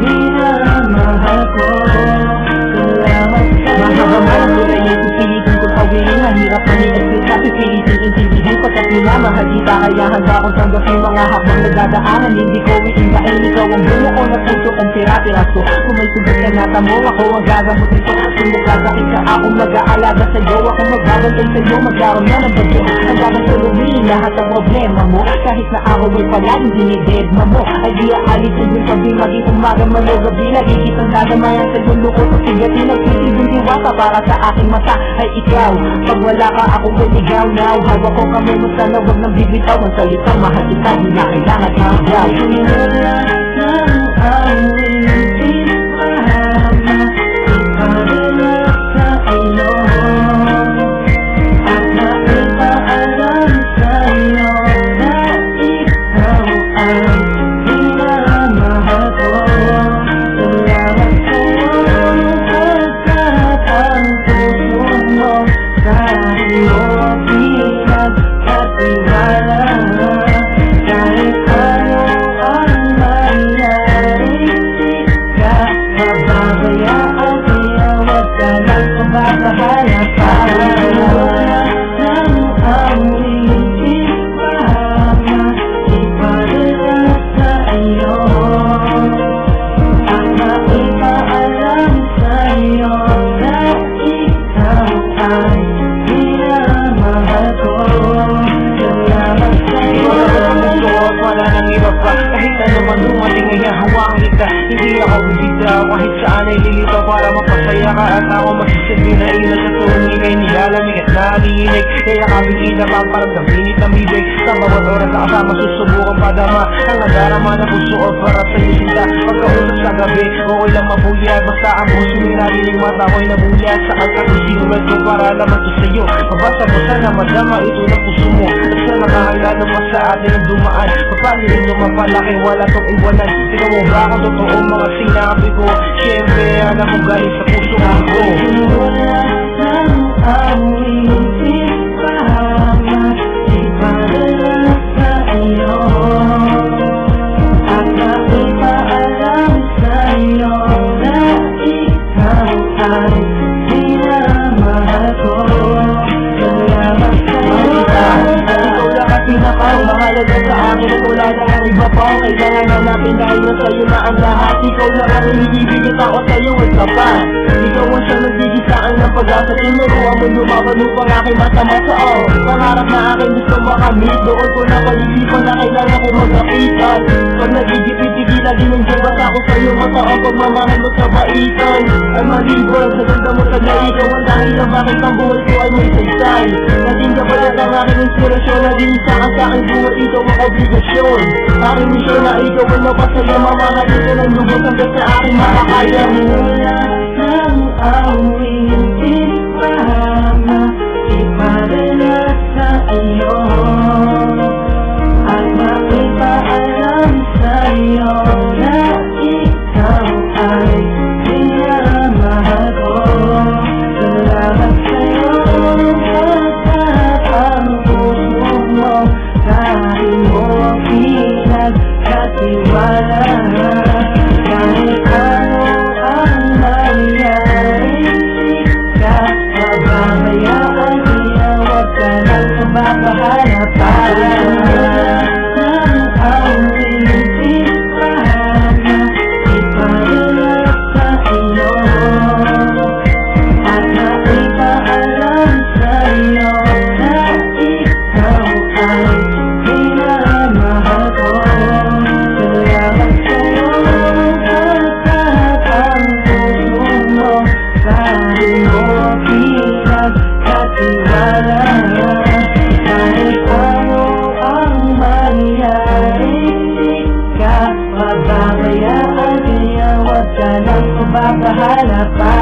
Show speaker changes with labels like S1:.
S1: minamahal ko. Salamat sa'yo. Mahabang tulay yung pipilitin ko pawiin. Mahirap maniexpress, pipilitin intindihin ko sa pinamahal kita. Kaya handa akong tanggapin mga habang nagdadaanan. Hindi ko iindain, ikaw ang bumuo na puso ang tira-tiraso. Kung may sugat ka natamo, ako ang gagamot nito. Kung nagkasakit ka, akong mag-aalaga sa'yo. Ako magbabantay sa'yo, magkaroon na ng bagyo. Hanggang suluhin lahat ang problema mo. Kahit na ako ay palaging dinidedma mo. Ay di aalisin yung sabi, maging umaga man o gabi. Lagi kitang dadamayan sa lulukot o sigatin. Nagsisilbing diwata para sa aking mata ay ikaw. Pag wala ka, akong baligaw now. Hawak ko kami mo sana, wag nang bibitaw. Ang salitang mahal kita, di na kailangan ng gaw. Wala ng awin, ismahama, ipadala sa iyo. At naipaalam sa'yo na ikaw ay minamahal ko. Salamat sa'yo pagkat ang puso mo sa iyo pinagkatiwala. Kahit ano ang mangyari, di ka pababayaan. Kaya wag ka lang pababahala pa. Wala ng awin, ismahama, ipadala sa iyo. At naipaalam sa'yo na ikaw ay minamahal ko. Salamat sa'yo.
S2: Wala nang iba pa, kahit ano man dumating ay hahawaan kita. Hindi ako bibigla, kahit saan ay lilitaw para mapasaya ka. At ako magsisilbi na ina sa tuwing ay nilalamig at nagiinig. Kaya kami inapaparamdam pinit ng bibig. Sa bawat oras na kasama susubukan padama ang nadarama na puso o para sa'yo sinta. Pagkausap sa gabi, okay lang mabuyag. Basta ang puso may narinig, mata ko'y nabuyag. Sa kang sinuwet ko para laman to sa'yo. Mabasa mo sana madama ito ng puso mo. At sa nakahalala pa sa atin ang dumaan. Paano ito mapalaki, wala tong iwanan. Ikaw mo ba kung totoo mga sinabi ko? Siyempre alam mo galing sa puso ko.
S1: Wala ng awin, ismahama, ipadala sa iyo. At naipaalam sa'yo na ikaw ay minamahal ko. Salamat sa'yo. Ikaw lang ang pinakamahalaga sa akin. At wala na ang iba pa. Kailangan hanapin dahil na sa'yo na ang lahat. Ikaw lang ang hinihibigit ako sa'yo at sapat. Ikaw ang siya nagdigisaan ng pag-asa. Tinuruan mo lumaban upang aking matamasa. Pangarap na aking gusto makamit. Doon ko na pag-isipan na kailangan ko magkapitan. Pag nagigipit-tigilan din ang jabat ako sa'yo. Mata ang pagmamahal mo sa baitan. Ay malibol sa ganda mo sa ikaw ang dahil na bakit ang buhay ko ay may saysay. Naging kapalat ang aking inspirasyon. Naging isa ka sa aking buhay, ikaw ang obligasyon. Aking misyon na ikaw ay mapasaya. Mamahalin ko ng lubos hanggang sa aking makakaya. Wala ng awin, ismahama, ipadala sa iyo. At naipaalam sa'yo na ikaw ay minamahal ko. Salamat sa'yo pagkat ang puso mo sa iyo pinagkatiwala. Kahit ano ang mangyari, di ka pababayaan. Kaya wag ka lang pababahala pa. Wala ng awin, ismahama, ipadala sa iyo. At naipaalam sa'yo na ikaw ay minamahal ko. Salamat sa'yo pagkat ang puso mo sa iyo pinagkatiwala. Kahit ano ang mangyari, di ka pababayaan. Kaya wag ka lang pababahala pa.